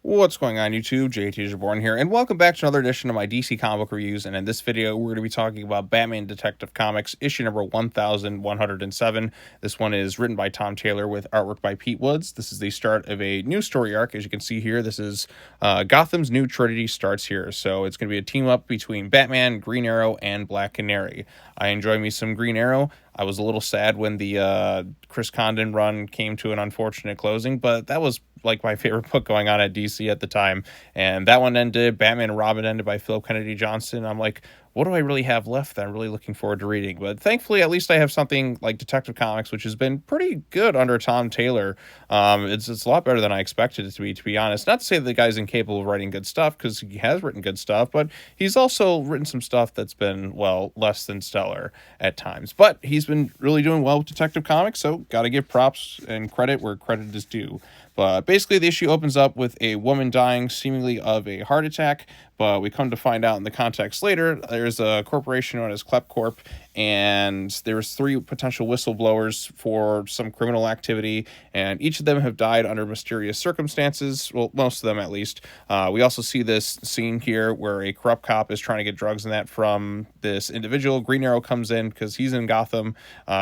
What's going on YouTube? JT Born here, and welcome back to another edition of my DC comic book reviews. And in this video, we're going to be talking about Batman Detective Comics, issue number 1107. This one is written by Tom Taylor with artwork by Pete Woods. This is the start of a new story arc. As you can see here, this is Gotham's new Trinity starts here. So it's going to be a team up between Batman, Green Arrow, and Black Canary. I enjoy me some Green Arrow. I was a little sad when the Chris Condon run came to an unfortunate closing, but that was like my favorite book going on at DC at the time. And that one ended, Batman and Robin ended by Philip Kennedy Johnson. I'm like, what do I really have left that I'm really looking forward to reading? But thankfully, at least I have something like Detective Comics, which has been pretty good under Tom Taylor. It's a lot better than I expected it to be honest. Not to say that the guy's incapable of writing good stuff, because he has written good stuff, but he's also written some stuff that's been, well, less than stellar at times. But he's been really doing well with Detective Comics, so got to give props and credit where credit is due. But basically, the issue opens up with a woman dying seemingly of a heart attack, but we come to find out in the context later, there's a corporation known as ClepCorp, and there's 3 potential whistleblowers for some criminal activity, and each of them have died under mysterious circumstances, well, most of them at least. We also see this scene here where a corrupt cop is trying to get drugs and that from this individual. Green Arrow comes in because he's in Gotham,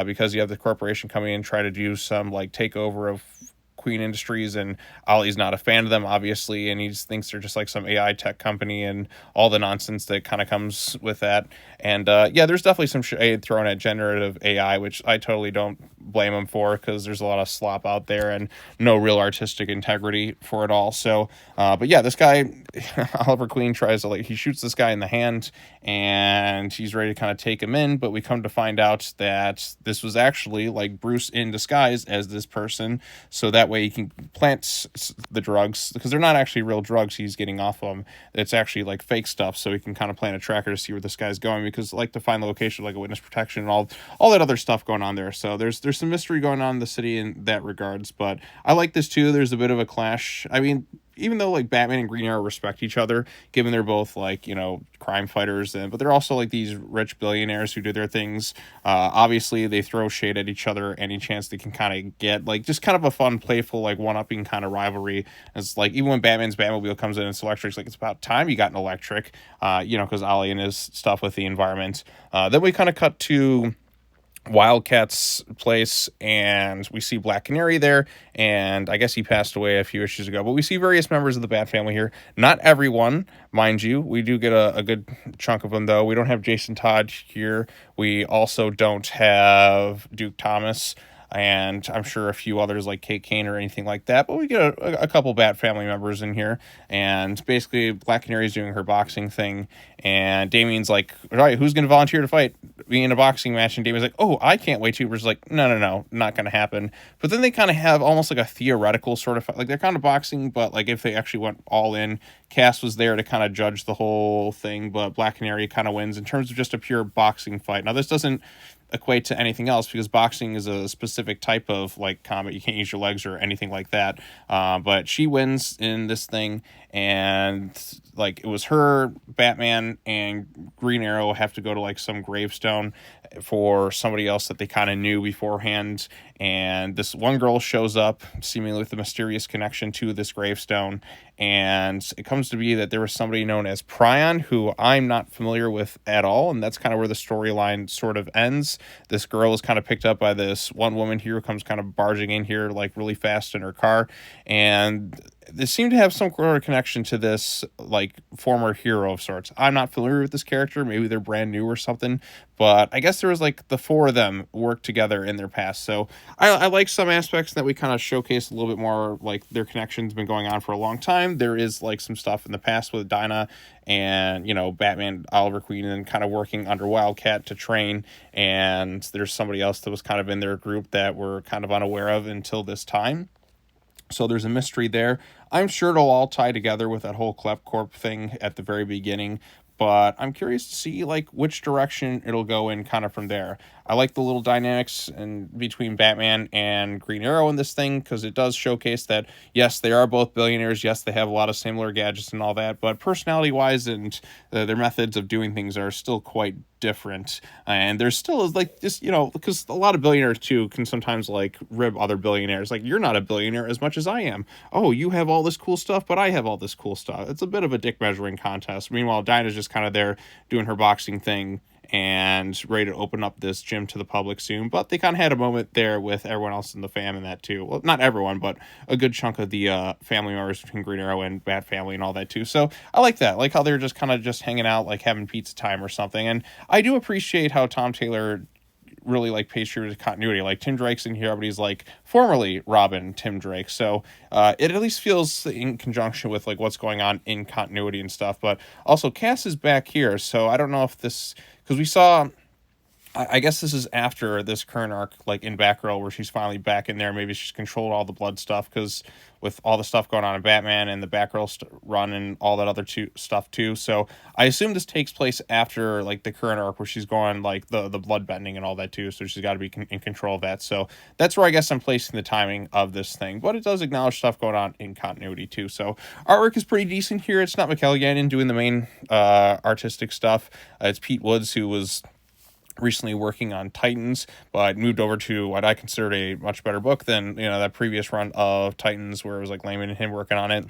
because you have the corporation coming in trying to do some like takeover of Queen Industries, and Ollie's not a fan of them, obviously, and he just thinks they're just like some AI tech company and all the nonsense that kind of comes with that. And yeah, there's definitely some shade thrown at generative AI, which I totally don't blame him for, because there's a lot of slop out there and no real artistic integrity for it all. So, but yeah, this guy, Oliver Queen, tries to, like, he shoots this guy in the hand, and he's ready to kind of take him in, but we come to find out that this was actually like Bruce in disguise as this person, so that way he can plant the drugs, because they're not actually real drugs he's getting off of them. It's actually like fake stuff, so he can kind of plant a tracker to see where this guy's going, because like to find the location, like a witness protection and all that other stuff going on there. So there's some mystery going on in the city in that regards. But I like this too. There's a bit of a clash. I mean, even though like Batman and Green Arrow respect each other, given they're both like, you know, crime fighters, and but they're also like these rich billionaires who do their things. Obviously, they throw shade at each other any chance they can kind of get, like just kind of a fun, playful, like one-upping kind of rivalry. It's like even when Batman's Batmobile comes in and it's electric, it's like it's about time you got an electric, you know, because Ollie and his stuff with the environment. Then we kind of cut to Wildcat's place, and we see Black Canary there, and I guess he passed away a few issues ago, but we see various members of the Bat family here. Not everyone, mind you. We do get a good chunk of them, though. We don't have Jason Todd here. We also don't have Duke Thomas, and I'm sure a few others like Kate Kane or anything like that, but we get a couple Bat family members in here. And basically Black Canary's doing her boxing thing, and Damien's like, all right, who's going to volunteer to fight me in a boxing match? And Damien's like, oh, I can't wait to. Bruce's like, no, not going to happen. But then they kind of have almost like a theoretical sort of, like they're kind of boxing, but like if they actually went all in, Cass was there to kind of judge the whole thing, but Black Canary kind of wins in terms of just a pure boxing fight. Now, this doesn't equate to anything else, because boxing is a specific type of like combat. You can't use your legs or anything like that. But she wins in this thing, and like it was her, Batman, and Green Arrow have to go to like some gravestone for somebody else that they kind of knew beforehand, and this one girl shows up seemingly with a mysterious connection to this gravestone, and it comes to be that there was somebody known as Prion, who I'm not familiar with at all, and that's kind of where the storyline sort of ends. This girl is kind of picked up by this one woman here who comes kind of barging in here like really fast in her car, and they seem to have some sort of connection to this like former hero of sorts. I'm not familiar with this character. Maybe they're brand new or something, but I guess there was like the 4 of them worked together in their past. So I like some aspects that we kind of showcase a little bit more, like their connection's been going on for a long time. There is like some stuff in the past with Dinah and, you know, Batman, Oliver Queen, and kind of working under Wildcat to train. And there's somebody else that was kind of in their group that we're kind of unaware of until this time. So there's a mystery there. I'm sure it'll all tie together with that whole ClepCorp thing at the very beginning, but I'm curious to see like which direction it'll go in kind of from there. I like the little dynamics in between Batman and Green Arrow in this thing, because it does showcase that, yes, they are both billionaires. Yes, they have a lot of similar gadgets and all that, but personality-wise and their methods of doing things are still quite different, and there's still is like just, you know, because a lot of billionaires too can sometimes like rib other billionaires, like, you're not a billionaire as much as I am. Oh, you have all this cool stuff, but I have all this cool stuff. It's a bit of a dick measuring contest. Meanwhile, Dinah's just kind of there doing her boxing thing and ready to open up this gym to the public soon. But they kind of had a moment there with everyone else in the fam and that too. Well, not everyone, but a good chunk of the family members between Green Arrow and Bat Family and all that too. So I like that. I like how they're just kind of just hanging out, like having pizza time or something. And I do appreciate how Tom Taylor really like pays true to continuity. Like, Tim Drake's in here, but he's like formerly Robin Tim Drake, so it at least feels in conjunction with like what's going on in continuity and stuff. But also, Cass is back here, so I don't know if this, because we saw, I guess this is after this current arc, like in Batgirl, where she's finally back in there. Maybe she's controlled all the blood stuff, because with all the stuff going on in Batman and the Batgirl run and all that other stuff too. So I assume this takes place after like the current arc, where she's going like the blood bending and all that too. So she's got to be in control of that. So that's where I guess I'm placing the timing of this thing. But it does acknowledge stuff going on in continuity too. So artwork is pretty decent here. It's not McElligott doing the main artistic stuff. It's Pete Woods, who was recently working on Titans, but moved over to what I consider a much better book than, you know, that previous run of Titans, where it was like Layman and him working on it.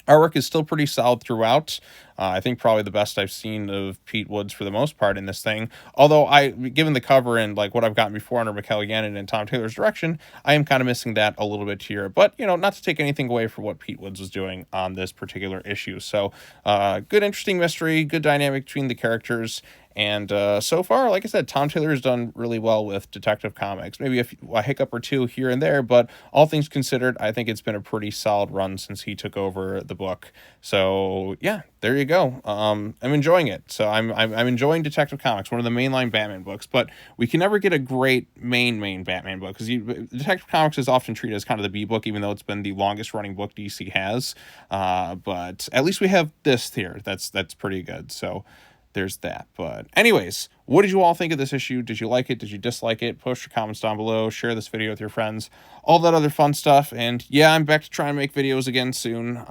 Artwork is still pretty solid throughout. I think probably the best I've seen of Pete Woods for the most part in this thing. Although given the cover and like what I've gotten before under McElligott and Tom Taylor's direction, I am kind of missing that a little bit here. But, you know, not to take anything away from what Pete Woods was doing on this particular issue. So, good, interesting mystery, good dynamic between the characters. And so far, like I said, Tom Taylor has done really well with Detective Comics. Maybe a hiccup or two here and there, but all things considered, I think it's been a pretty solid run since he took over the book. So yeah, there you go. I'm enjoying it. So I'm enjoying Detective Comics, one of the mainline Batman books. But we can never get a great main Batman book, because Detective Comics is often treated as kind of the B book, even though it's been the longest running book DC has. But at least we have this here. That's pretty good. So there's that. But anyways, what did you all think of this issue? Did you like it? Did you dislike it? Post your comments down below. Share this video with your friends. All that other fun stuff. And yeah, I'm back to trying to make videos again soon.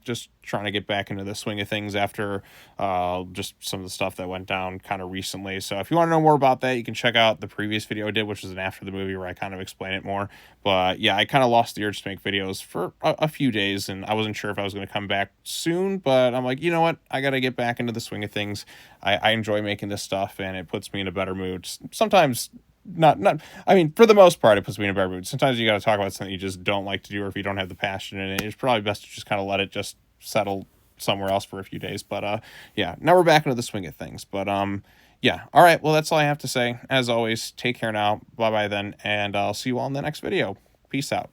Just trying to get back into the swing of things after just some of the stuff that went down kind of recently. So if you want to know more about that, you can check out the previous video I did, which was an after the movie, where I kind of explain it more. But yeah, I kind of lost the urge to make videos for a few days, and I wasn't sure if I was going to come back soon, but I'm like, you know what? I got to get back into the swing of things. I enjoy making this stuff, and it puts me in a better mood. Sometimes not I mean, for the most part, it puts me in a better mood. Sometimes you got to talk about something you just don't like to do, or if you don't have the passion in it, it's probably best to just kind of let it just settle somewhere else for a few days. But yeah, now we're back into the swing of things. But yeah, all right, well, that's all I have to say. As always, take care now. Bye bye then, and I'll see you all in the next video. Peace out.